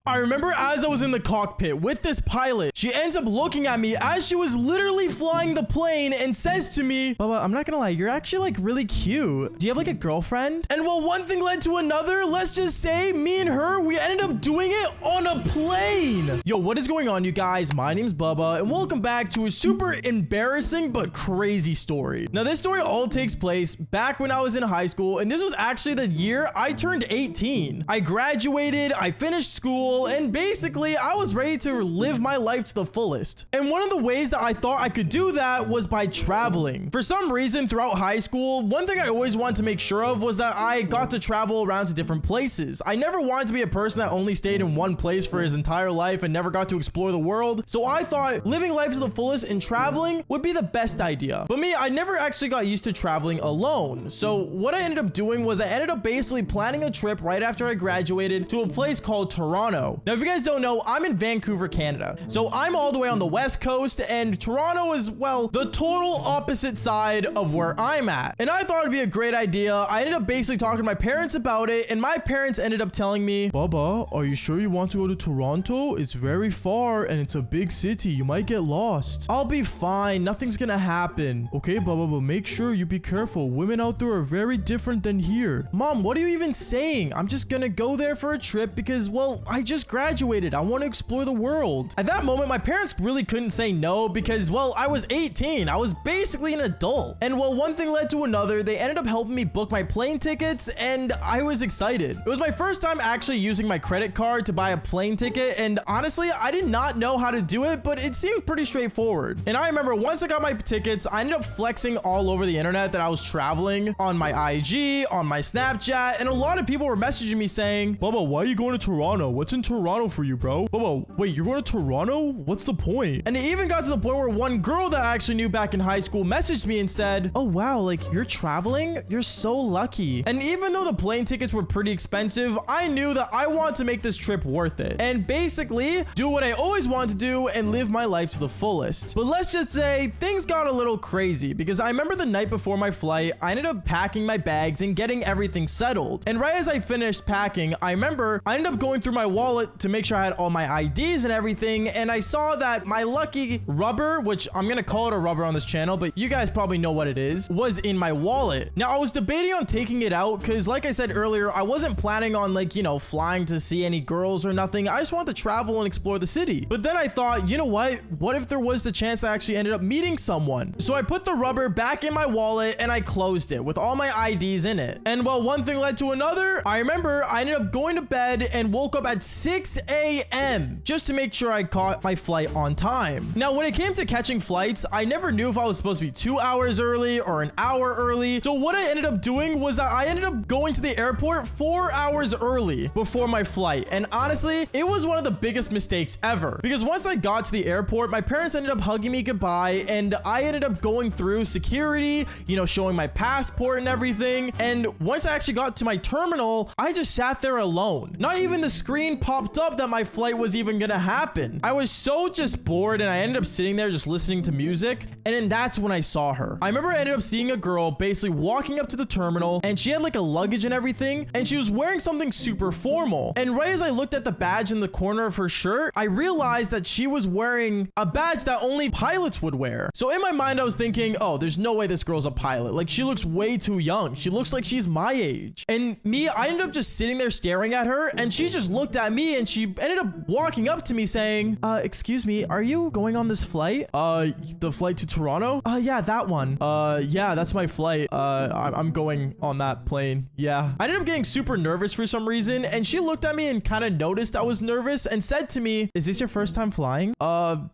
I remember as I was in the cockpit with this pilot, she ends up looking at me as she was literally flying the plane and says to me, Baba, I'm not gonna lie, you're actually like really cute. Do you have like a girlfriend? And well, one thing led to another. Let's just say me and her, we ended up doing it on a plane. Yo, what is going on, you guys? My name's Bubba, and welcome back to a super embarrassing but crazy story. Now, this story all takes place back when I was in high school, and this was actually the year I turned 18. I graduated, I finished school, and basically I was ready to live my life to the fullest. And one of the ways that I thought I could do that was by traveling. For some reason, throughout high school, one thing I always wanted to make sure of was that I got to travel around to different places. I never wanted to be a person that only stayed in one place for his entire life and never got to explore the world. So I thought living life to the fullest and traveling would be the best idea. But me, I never actually got used to traveling alone. So what I ended up doing was I ended up basically planning a trip right after I graduated to a place called Toronto. Now, if you guys don't know, I'm in Vancouver, Canada. So I'm all the way on the West Coast, and Toronto is, well, the total opposite side of where I'm at. And I thought it'd be a great idea. I ended up basically talking to my parents about it, and my parents ended up telling me, Baba, are you sure you want to go to Toronto? It's very far and it's a big city. You might get lost. I'll be fine. Nothing's gonna happen. Okay, Baba, but make sure you be careful. Women out there are very different than here. Mom, what are you even saying? I'm just gonna go there for a trip because, well, I just graduated. I want to explore the world. At that moment, my parents really couldn't say no because, well, I was 18. I was basically an adult. And well, one thing led to another. They ended up helping me book my plane tickets, and I was excited. It was my first time actually using my credit card to buy a plane ticket, and honestly, I did not know how to do it, but it seemed pretty straightforward. And I remember once I got my tickets, I ended up flexing all over the internet that I was traveling on my IG, on my Snapchat, and a lot of people were messaging me saying, Bubba, why are you going to Toronto? What's in Toronto for you, bro? Bubba, wait, you're going to Toronto? What's the point? And it even got to the point where one girl that I actually knew back in high school messaged me and said, oh wow, like you're traveling? You're so lucky. And even though the plane tickets were pretty expensive, I knew that I wanted to make this trip worth it and basically do what I always wanted to do and live my life to the fullest. But let's just say things got a little crazy because I remember the night before my flight, I ended up packing my bags and getting everything settled. And right as I finished packing, I remember I ended up going through my wallet to make sure I had all my IDs and everything, and I saw that my lucky rubber, which I'm gonna call it a rubber on this channel, but you guys probably know what it is, was in my wallet. Now, I was debating on taking it out because, like I said earlier, I wasn't planning on, like, you know, flying to see any girls or nothing. I just wanted to travel and explore the city. But then I thought, you know what if there was the chance I actually ended up meeting someone? So I put the rubber back in my wallet and I closed it with all my IDs in it. And well, one thing led to another. I remember I ended up going to bed and woke up at 6 a.m. just to make sure I caught my flight on time. Now, when it came to catching flights, I never knew if I was supposed to be 2 hours early or an hour early. So what I ended up doing was that I ended up going to the airport 4 hours early before my flight. And honestly, it was one of the biggest mistakes ever because once I got to the airport, my parents ended up hugging me goodbye and I ended up going through security, you know, showing my passport and everything. And once I actually got to my terminal, I just sat there alone. Not even the screen popped up that my flight was even gonna happen. I was so just bored and I ended up sitting there just listening to music. And then that's when I saw her. I remember I ended up seeing a girl basically walking up to the terminal and she had like a luggage and everything. And she was wearing something super formal. And right as I looked at the badge in the corner of her shirt, I realized that she was wearing a badge that only pilots would wear. So in my mind, I was thinking, oh, there's no way this girl's a pilot. Like, she looks way too young. She looks like she's my age. And me, I ended up just sitting there staring at her and she just looked at me and she ended up walking up to me saying, excuse me, are you going on this flight? The flight to Toronto? Yeah, that one. Yeah, that's my flight. I'm going on that plane. Yeah. I ended up getting super nervous for some reason and she looked at me and kind of noticed I was nervous and said to me, is this your first time flying?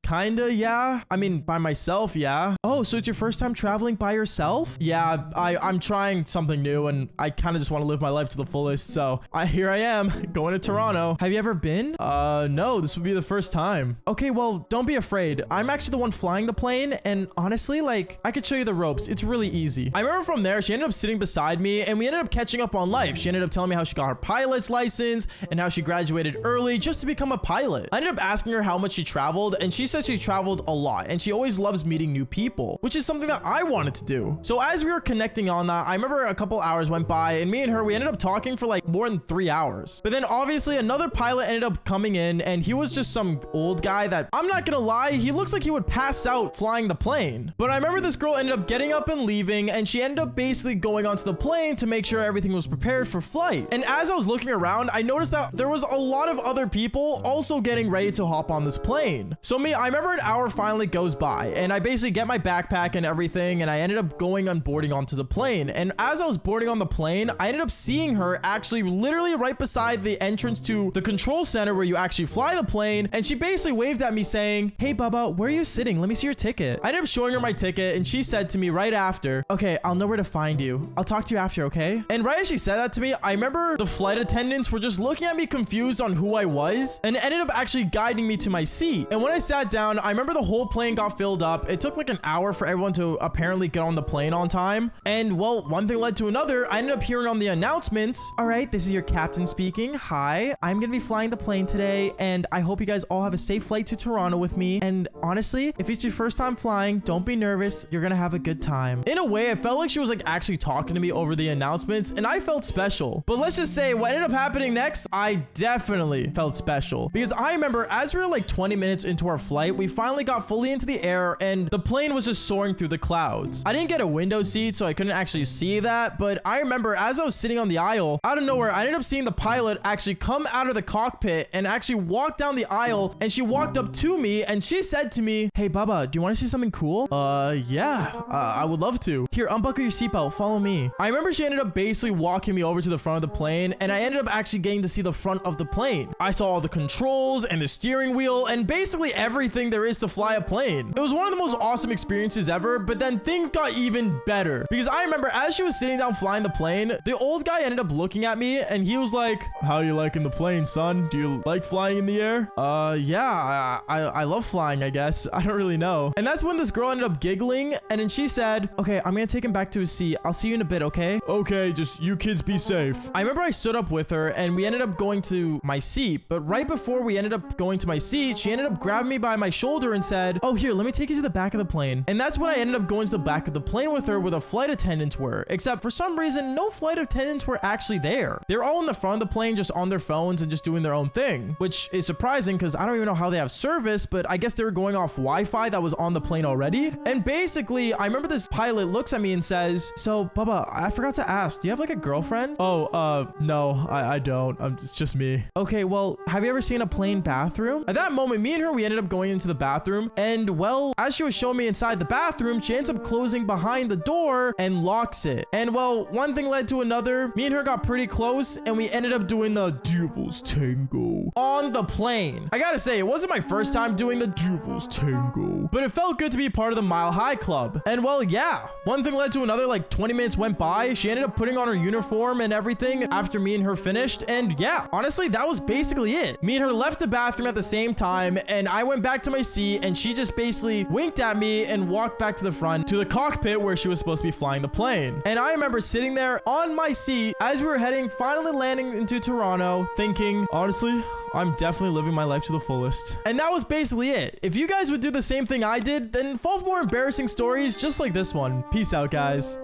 Kinda, yeah. I mean, by myself, yeah. Oh, so it's your first time traveling by yourself? Yeah, I'm trying something new and I kind of just want to live my life to the fullest. So here I am going to Toronto. Have you ever been? No, this would be the first time. Okay, well, don't be afraid. I'm actually the one flying the plane and honestly, like, I could show you the ropes. It's really easy. I remember from there, she ended up sitting beside me and we ended up catching up on life. She ended up telling me how she got her pilot's license and how she graduated early just to become a pilot. I ended up asking her how much she traveled and she said she traveled a lot and she always loves meeting new people, which is something that I wanted to do. So as we were connecting on that, I remember a couple hours went by and me and her, we ended up talking for like more than 3 hours. But then obviously another pilot ended up coming in, and he was just some old guy that, I'm not gonna lie, he looks like he would pass out flying the plane. But I remember this girl ended up getting up and leaving, and she ended up basically going onto the plane to make sure everything was prepared for flight. And as I was looking around, I noticed that there was a lot of other people also getting ready to hop on this plane. So I remember an hour finally goes by, and I basically get my backpack and everything, and I ended up going on boarding onto the plane. And as I was boarding on the plane, I ended up seeing her actually literally right beside the entrance to the control center where you actually fly the plane. And she basically waved at me saying, "Hey Bubba, where are you sitting? Let me see your ticket." I ended up showing her my ticket, and she said to me right after, "Okay, I'll know where to find you. I'll talk to you after, okay?" And right as she said that to me, I remember the flight attendants were just looking at me confused on who I was, and ended up actually guiding me to my seat. And when I sat down, I remember the whole plane got filled up. It took like an hour for everyone to apparently get on the plane on time. And well, one thing led to another. I ended up hearing on the announcements, "All right, this is your captain speaking. Hi, I'm gonna be flying the plane today, and I hope you guys all have a safe flight to Toronto with me. And honestly, if it's your first time flying, don't be nervous. You're gonna have a good time." In a way, I felt like she was like actually talking to me over the announcements, and I felt special. But let's just say what ended up happening next, I definitely felt special, because I remember as we were like 20 minutes into our flight, we finally got fully into the air, and the plane was just soaring through the clouds. I didn't get a window seat, so I couldn't actually see that, but I remember as I was sitting on the aisle, out of nowhere, I ended up seeing the pilot actually come out of the cockpit and actually walk down the aisle, and she walked up to me, and she said to me, "Hey Bubba, do you want to see something cool?" Yeah, I would love to. "Here, unbuckle your seatbelt, follow me." I remember she ended up basically walking me over to the front of the plane, and I ended up actually getting to see the front of the plane. I saw all the controls and the steering wheel and basically everything there is to fly a plane. It was one of the most awesome experiences ever, but then things got even better, because I remember as she was sitting down flying the plane, the old guy ended up looking at me, and he was like, "How you liking the plane, son? Do you like flying in the air?" Yeah, I love flying, I guess. I don't really know. And that's when this girl ended up giggling, and then she said, "Okay, I'm gonna take him back to his seat. I'll see you in a bit, okay?" "Okay, just you kids be safe." I remember I stood up with her, and we ended up going to my seat, but right before we ended up going to my seat, she ended up grabbing me by my shoulder and said, "Oh, here, let me take you to the back of the plane." And that's when I ended up going to the back of the plane with her, where the flight attendants were, except for some reason, no flight attendants were actually there. They're all in the front of the plane, just on their phones and just doing their own thing, which is surprising because I don't even know how they have service, but I guess they were going off Wi-Fi that was on the plane already. And basically, I remember this pilot looks at me and says, "So, Bubba, I forgot to ask, do you have like a girlfriend?" No, I don't. It's just me." "Okay, well, have you ever seen a plane bathroom?" At that moment, me and her, we ended up going into the bathroom, and well, as she was showing me inside the bathroom, she ends up closing behind the door and locks it. And well, one thing led to another. Me and her got pretty close, and we ended up doing the Devil's Tango on the plane. I gotta say, it wasn't my first time doing the Devil's Tango, but it felt good to be part of the Mile High Club. And well, yeah, one thing led to another. Like 20 minutes went by. She ended up putting on her uniform and everything after me and her finished. And yeah, honestly, that was basically it. Me and her left the bathroom at the same time, and I went back to my seat, and she just basically winked at me and walked back to the front to the cockpit where she was supposed to be flying the plane. And I remember sitting there on my seat as we were finally landing into Toronto, thinking, honestly, I'm definitely living my life to the fullest. And that was basically it. If you guys would do the same thing I did, then follow for more embarrassing stories just like this one. Peace out, guys.